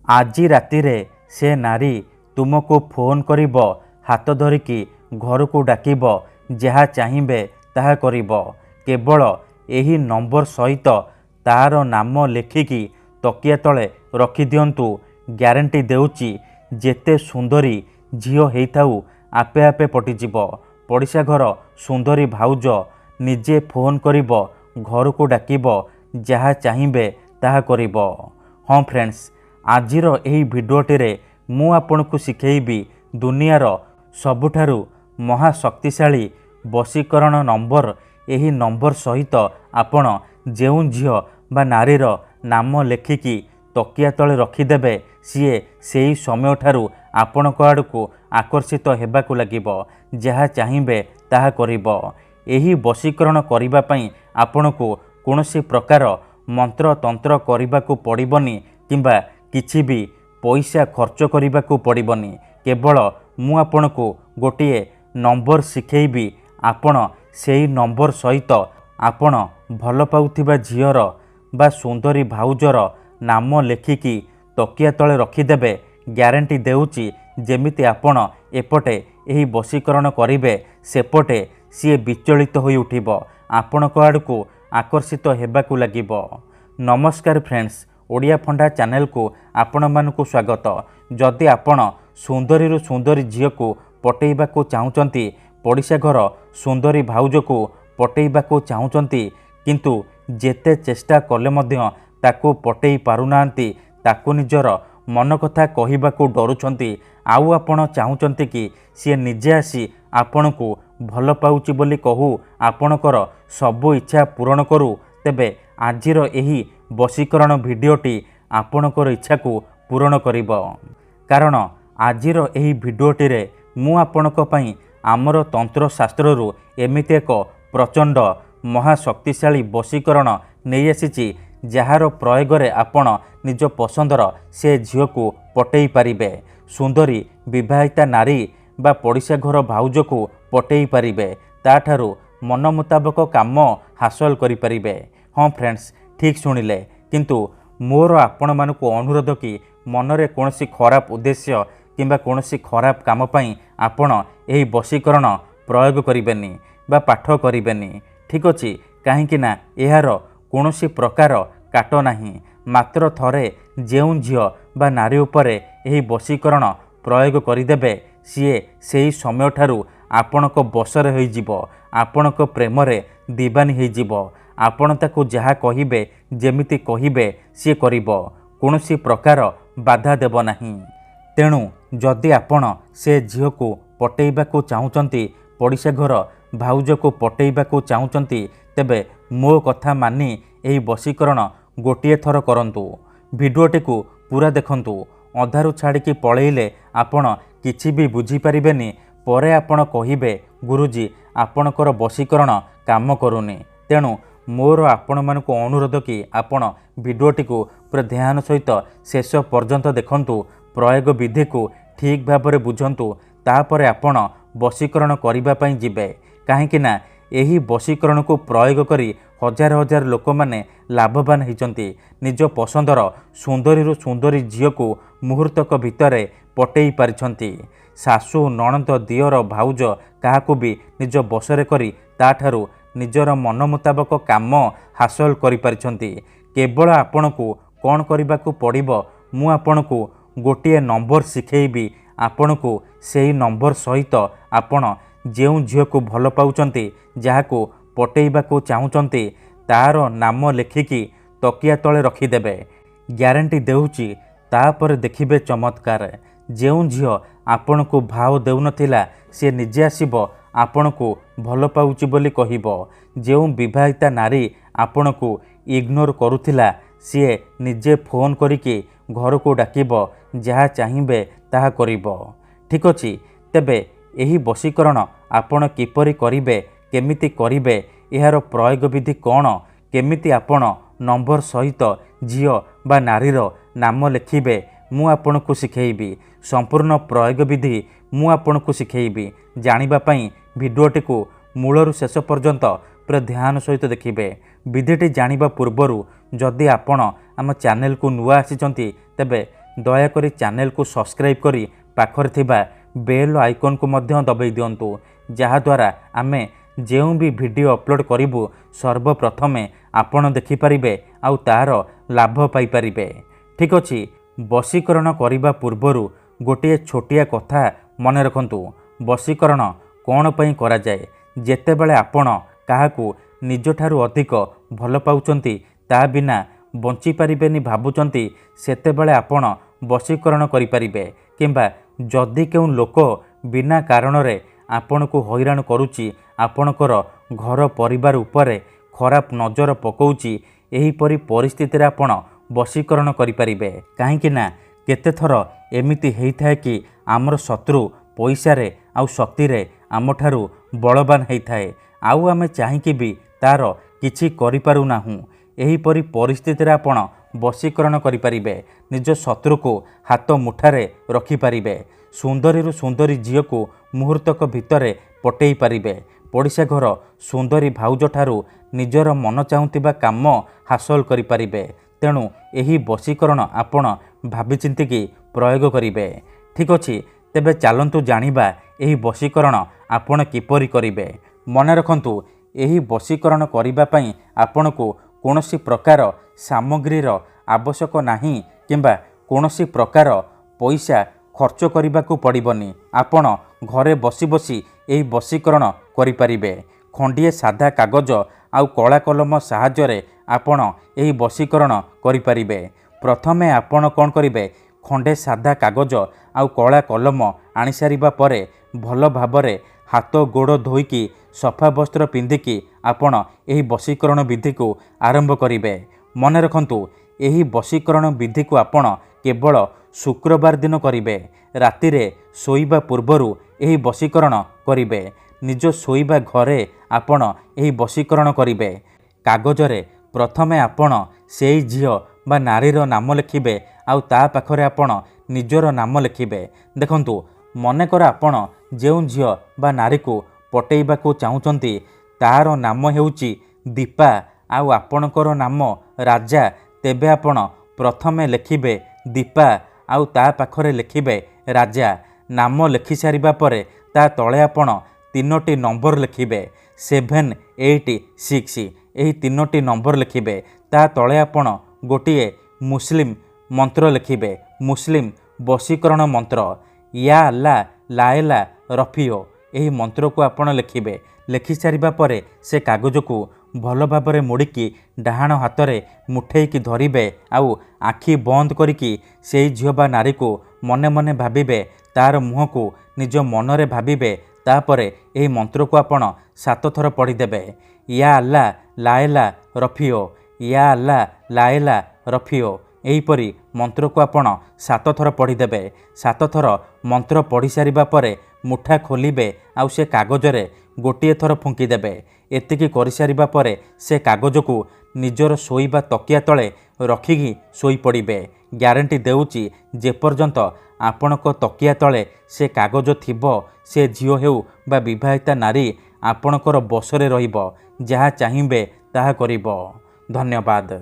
ଆଜି ରାତିରେ ସେ ନାରୀ ତୁମକୁ ଫୋନ୍ କରିବ, ହାତ ଧରିକି ଘରକୁ ଡାକିବ, ଯାହା ଚାହିଁବେ ତାହା କରିବ। କେବଳ ଏହି ନମ୍ବର ସହିତ ତାର ନାମ ଲେଖିକି ତକିଆ ତଳେ ରଖିଦିଅନ୍ତୁ। ଗ୍ୟାରେଣ୍ଟି ଦେଉଛି ଯେତେ ସୁନ୍ଦରୀ ଝିଅ ହେଇଥାଉ ଆପେ ଆପେ ପଟିଯିବ। ପଡ଼ିଶା ଘର ସୁନ୍ଦରୀ ଭାଉଜ ନିଜେ ଫୋନ୍ କରିବ, ଘରକୁ ଡାକିବ, ଯାହା ଚାହିଁବେ ତାହା କରିବ। ହଁ ଫ୍ରେଣ୍ଡସ୍, ଆଜିର ଏହି ଭିଡ଼ିଓଟିରେ ମୁଁ ଆପଣଙ୍କୁ ଶିଖେଇବି ଦୁନିଆର ସବୁଠାରୁ ମହାଶକ୍ତିଶାଳୀ ବଶୀକରଣ ନମ୍ବର। ଏହି ନମ୍ବର ସହିତ ଆପଣ ଯେଉଁ ଝିଅ ବା ନାରୀର ନାମ ଲେଖିକି ତକିଆ ତଳେ ରଖିଦେବେ, ସିଏ ସେହି ସମୟଠାରୁ ଆପଣଙ୍କ ଆଡ଼କୁ ଆକର୍ଷିତ ହେବାକୁ ଲାଗିବ, ଯାହା ଚାହିଁବେ ତାହା କରିବ। ଏହି ବଶୀକରଣ କରିବା ପାଇଁ ଆପଣଙ୍କୁ କୌଣସି ପ୍ରକାର ମନ୍ତ୍ରତନ୍ତ୍ର କରିବାକୁ ପଡ଼ିବନି କିମ୍ବା କିଛି ବି ପଇସା ଖର୍ଚ୍ଚ କରିବାକୁ ପଡ଼ିବନି। କେବଳ ମୁଁ ଆପଣଙ୍କୁ ଗୋଟିଏ ନମ୍ବର ଶିଖେଇବି। ଆପଣ ସେହି ନମ୍ବର ସହିତ ଆପଣ ଭଲ ପାଉଥିବା ଝିଅର ବା ସୁନ୍ଦରୀ ଭାଉଜର ନାମ ଲେଖିକି ତକିଆ ତଳେ ରଖିଦେବେ। ଗ୍ୟାରେଣ୍ଟି ଦେଉଛି ଯେମିତି ଆପଣ ଏପଟେ ଏହି ବଶୀକରଣ କରିବେ, ସେପଟେ ସିଏ ବିଚଳିତ ହୋଇ ଉଠିବ, ଆପଣଙ୍କ ଆଡ଼କୁ ଆକର୍ଷିତ ହେବାକୁ ଲାଗିବ। ନମସ୍କାର ଫ୍ରେଣ୍ଡସ୍, ଓଡ଼ିଆ ଫଣ୍ଡା ଚ୍ୟାନେଲକୁ ଆପଣମାନଙ୍କୁ ସ୍ୱାଗତ। ଯଦି ଆପଣ ସୁନ୍ଦରୀରୁ ସୁନ୍ଦରୀ ଝିଅକୁ ପଟେଇବାକୁ ଚାହୁଁଛନ୍ତି, ପଡ଼ିଶା ଘର ସୁନ୍ଦରୀ ଭାଉଜକୁ ପଟେଇବାକୁ ଚାହୁଁଛନ୍ତି, କିନ୍ତୁ ଯେତେ ଚେଷ୍ଟା କଲେ ମଧ୍ୟ ତାକୁ ପଟେଇ ପାରୁନାହାନ୍ତି, ତାକୁ ନିଜର ମନ କଥା କହିବାକୁ ଡରୁଛନ୍ତି, ଆଉ ଆପଣ ଚାହୁଁଛନ୍ତି କି ସିଏ ନିଜେ ଆସି ଆପଣଙ୍କୁ ଭଲ ପାଉଛି ବୋଲି କହୁ, ଆପଣଙ୍କର ସବୁ ଇଚ୍ଛା ପୂରଣ କରୁ, ତେବେ ଆଜିର ଏହି ବଶୀକରଣ ଭିଡ଼ିଓଟି ଆପଣଙ୍କର ଇଚ୍ଛାକୁ ପୂରଣ କରିବ। କାରଣ ଆଜିର ଏହି ଭିଡ଼ିଓଟିରେ ମୁଁ ଆପଣଙ୍କ ପାଇଁ ଆମର ତନ୍ତ୍ରଶାସ୍ତ୍ରରୁ ଏମିତି ଏକ ପ୍ରଚଣ୍ଡ ମହାଶକ୍ତିଶାଳୀ ବଶୀକରଣ ନେଇ ଆସିଛି, ଯାହାର ପ୍ରୟୋଗରେ ଆପଣ ନିଜ ପସନ୍ଦର ସେ ଝିଅକୁ ପଟେଇ ପାରିବେ। ସୁନ୍ଦରୀ ବିବାହିତା ନାରୀ ବା ପଡ଼ିଶା ଘର ଭାଉଜକୁ ପଟେଇ ପାରିବେ, ତାଠାରୁ ମନ ମୁତାବକ କାମ ହାସଲ କରିପାରିବେ। ହଁ ଫ୍ରେଣ୍ଡସ୍, ଠିକ୍ ଶୁଣିଲେ। କିନ୍ତୁ ମୋର ଆପଣମାନଙ୍କୁ ଅନୁରୋଧ କି ମନରେ କୌଣସି ଖରାପ ଉଦ୍ଦେଶ୍ୟ କିମ୍ବା କୌଣସି ଖରାପ କାମ ପାଇଁ ଆପଣ ଏହି ବଶୀକରଣ ପ୍ରୟୋଗ କରିବେନି ବା ପାଠ କରିବେନି। ଠିକ୍ ଅଛି? କାହିଁକି ନା ଏହାର କୌଣସି ପ୍ରକାର କାଟ ନାହିଁ। ମାତ୍ର ଥରେ ଯେଉଁ ଝିଅ ବା ନାରୀ ଉପରେ ଏହି ବଶୀକରଣ ପ୍ରୟୋଗ କରିଦେବେ, ସିଏ ସେହି ସମୟଠାରୁ ଆପଣଙ୍କ ବଶରେ ହୋଇଯିବ, ଆପଣଙ୍କ ପ୍ରେମରେ ଦିବାନୀ ହୋଇଯିବ। ଆପଣ ତାକୁ ଯାହା କହିବେ, ଯେମିତି କହିବେ ସିଏ କରିବ, କୌଣସି ପ୍ରକାର ବାଧା ଦେବ ନାହିଁ। ତେଣୁ ଯଦି ଆପଣ ସେ ଝିଅକୁ ପଟେଇବାକୁ ଚାହୁଁଛନ୍ତି, ପଡ଼ିଶା ଘର ଭାଉଜକୁ ପଟେଇବାକୁ ଚାହୁଁଛନ୍ତି, ତେବେ ମୋ କଥା ମାନି ଏହି ବଶୀକରଣ ଗୋଟିଏ ଥର କରନ୍ତୁ। ଭିଡ଼ିଓଟିକୁ ପୁରା ଦେଖନ୍ତୁ। ଅଧାରୁ ଛାଡ଼ିକି ପଳେଇଲେ ଆପଣ କିଛି ବି ବୁଝିପାରିବେନି। ପରେ ଆପଣ କହିବେ, ଗୁରୁଜୀ ଆପଣଙ୍କର ବଶୀକରଣ କାମ କରୁନି। ତେଣୁ ମୋର ଆପଣମାନଙ୍କୁ ଅନୁରୋଧ କି ଆପଣ ଭିଡ଼ିଓଟିକୁ ପୁରା ଧ୍ୟାନ ସହିତ ଶେଷ ପର୍ଯ୍ୟନ୍ତ ଦେଖନ୍ତୁ, ପ୍ରୟୋଗ ବିଧିକୁ ଠିକ୍ ଭାବରେ ବୁଝନ୍ତୁ, ତାପରେ ଆପଣ ବଶୀକରଣ କରିବା ପାଇଁ ଯିବେ। କାହିଁକି ନା ଏହି ବଶୀକରଣକୁ ପ୍ରୟୋଗ କରି ହଜାର ହଜାର ଲୋକମାନେ ଲାଭବାନ ହୋଇଛନ୍ତି। ନିଜ ପସନ୍ଦର ସୁନ୍ଦରୀରୁ ସୁନ୍ଦରୀ ଝିଅକୁ ମୁହୂର୍ତ୍ତକ ଭିତରେ ପଟେଇ ପାରିଛନ୍ତି। ଶାଶୁ, ନଣନ୍ଦ, ଦିଅର, ଭାଉଜ କାହାକୁ ବି ନିଜ ବଶରେ କରି ତାଠାରୁ ନିଜର ମନ ମୁତାବକ କାମ ହାସଲ କରିପାରିଛନ୍ତି। କେବଳ ଆପଣଙ୍କୁ କ'ଣ କରିବାକୁ ପଡ଼ିବ, ମୁଁ ଆପଣଙ୍କୁ ଗୋଟିଏ ନମ୍ବର ଶିଖେଇବି। ଆପଣଙ୍କୁ ସେହି ନମ୍ବର ସହିତ ଆପଣ ଯେଉଁ ଝିଅକୁ ଭଲ ପାଉଛନ୍ତି, ଯାହାକୁ ପଟେଇବାକୁ ଚାହୁଁଛନ୍ତି, ତାର ନାମ ଲେଖିକି ତକିଆ ତଳେ ରଖିଦେବେ। ଗ୍ୟାରେଣ୍ଟି ଦେଉଛି ତାପରେ ଦେଖିବେ ଚମତ୍କାର। ଯେଉଁ ଝିଅ ଆପଣଙ୍କୁ ଭାव ଦେଉନଥିଲା, ସେ ନିଜେ ଆସିବ ଆପଣଙ୍କୁ ଭଲ ପାଉଛି ବୋଲି କହିବ। ଯେଉଁ ବିବାହିତା ନାରୀ ଆପଣଙ୍କୁ ଇଗ୍ନୋର କରୁଥିଲା, ସିଏ ନିଜେ ଫୋନ୍ କରିକି ଘରକୁ ଡାକିବ, ଯାହା ଚାହିଁବେ ତାହା କରିବ। ଠିକ୍ ଅଛି? ତେବେ ଏହି ବଶୀକରଣ ଆପଣ କିପରି କରିବେ, କେମିତି କରିବେ, ଏହାର ପ୍ରୟୋଗ ବିଧି କ'ଣ, କେମିତି ଆପଣ ନମ୍ବର ସହିତ ଝିଅ ବା ନାରୀର ନାମ ଲେଖିବେ, ମୁଁ ଆପଣଙ୍କୁ ଶିଖେଇବି। ସମ୍ପୂର୍ଣ୍ଣ ପ୍ରୟୋଗ ବିଧି ମୁଁ ଆପଣଙ୍କୁ ଶିଖେଇବି। ଜାଣିବା ପାଇଁ ଭିଡ଼ିଓଟିକୁ ମୂଳରୁ ଶେଷ ପର୍ଯ୍ୟନ୍ତ ପୁରା ଧ୍ୟାନ ସହିତ ଦେଖିବେ। ବିଧିଟି ଜାଣିବା ପୂର୍ବରୁ ଯଦି ଆପଣ ଆମ ଚ୍ୟାନେଲକୁ ନୂଆ ଆସିଛନ୍ତି, ତେବେ दयाकोरी चैनल को सब्सक्राइब करी पाखरे थिबा बेल आइकन को मध्य दबाई दियंतु जहाद्वारा आमे जो भी वीडियो अपलोड करूँ सर्वप्रथमे आपण देखिपारे आउ तार लाभ पाइपारे। ठीक अच्छे वशीकरण करने पूर्वर गोटे छोटिया कथा मन रखु। वशीकरण कौन पई करा जाए जेतेबेले आपण काहाकू निज ठारू अधिक भल पाउचंती ता बिना बंची पारिबेनी भाबुचंती सेतेबेले आपण वशीकरण करिपारिबे। किंबा जदि केउ लोक बिना कारण रे आपण को हैरान करुची आपणकर घर परिवार उपरे खराब नजर पकाउची एही परी परिस्थिति रे आपण वशीकरण करिपारिबे। काहेकि ना केते थर एमिति हेइथाय कि आमर शत्रु पैसा रे आउ शक्ति रे आमठारू बलवान हेइथाय आउ आमे चाहिकि भी तार किछि करि पारु नाहु। एही परी परिस्थिति रे आपण वशीकरण करिपारिबे। निज शत्रु को हाथ मुठारे रखिपारिबे। सुंदरी सुंदरी झील को मुहूर्तक भितरे पटेई पारिबे। पड़िशा घर सुंदरी भाउज ठारू निजर मन चाहुतिबा काम हासिल करिपारिबे। तेणु एही वशीकरण आपण भाबी चिंतिकी प्रयोग करिबे। ठीक अछि तेबे चलंतु जानिबा एही वशीकरण आपण किपरि करिबे। मन रखंतु एही वशीकरण करिबा पई आपणको कोनोसी प्रकार सामग्रीर आवश्यक नाही किंबा कोनोसी प्रकार पैसा खर्च करने पड़बनी। आपण घरे बसी बसी एही वशीकरण करिपारिबे। खंडिए साधा कागज आउ कला कलम साहाय्य आपण एही वशीकरण करिपारिबे। प्रथमे आपण कौन करिबे खंडे साधा कागज आउ कला कलम आनी सारिबा परे भल भाबरे हाथ गोड़ धोईकी सफा वस्त्र पिंधिकी आपण एही वशीकरण विधि को आरंभ करिबे। मन रखंतु एही वशीकरण विधि को आपण केवल शुक्रवार दिन करिबे। राति रे सोईबा पूर्वरु एही वशीकरण करिबे। निज सोईबा घरे आपण एही वशीकरण करिबे। कागजरे प्रथमे आपण सेई झियो बा नारीर नाम लिखिबे आउ ता पाखरे आपण निजर नाम लिखिबे। देखंतु मनेकर आपण जेउ झियो बा नारी को पटेइबा को चाहुचंती तार नाम हेउची दीपा आउ आपणकर नाम राजा। तेबे आपण प्रथमे लिखिबे दीपा आउ ता पाखरे लिखिबे राजा। नाम लिखि सारिबा परे ता तळे आपण तीनोटी नंबर लिखिबे 786। एही तीनोटी नंबर लिखिबे। ता तळे आपण गोटिए मुस्लिम मंत्र लिखिबे। मुस्लिम वशीकरण मंत्र या अल्लाह लाएला रफियो। एही मंत्र को आपण लिखिबे। लिखि सारिबा परे से कागज को भल भाबरे मोड़िकी डाहाण हाथ रे मुठेईकी धरिबे आउ आखि बंद करिकी सेई झियो बा नारी को मने मने भाबिबे। तार मुह को निज मनरे भाबिबे। तापरे एही मंत्र को आपण 7 थर पढ़ीदेबे। या अल्लाह लाएला रफियो या अल्लाह लाएला रफियो। एहीपरी मंत्र को आपण 7 थर पढ़ीदेबे। 7 थर मंत्र पढ़ी सारिबा परे मुठा खोलिबे आउ से कागजरे गोटिए थर फुंकीदेबे। एतिकी करि सारिबा परे से कागज को निजर सोईबा तकिया तले रखिकी सोई पड़िबे। ग्यारंटी देउची जेपर्यंत आपणक तकिया तले से कागज थिबो से झियो हेउ बा विवाहिता नारी आपणकर बसरे रहिबो। जहा चाहिबे ताहा करिबो। धन्यवाद।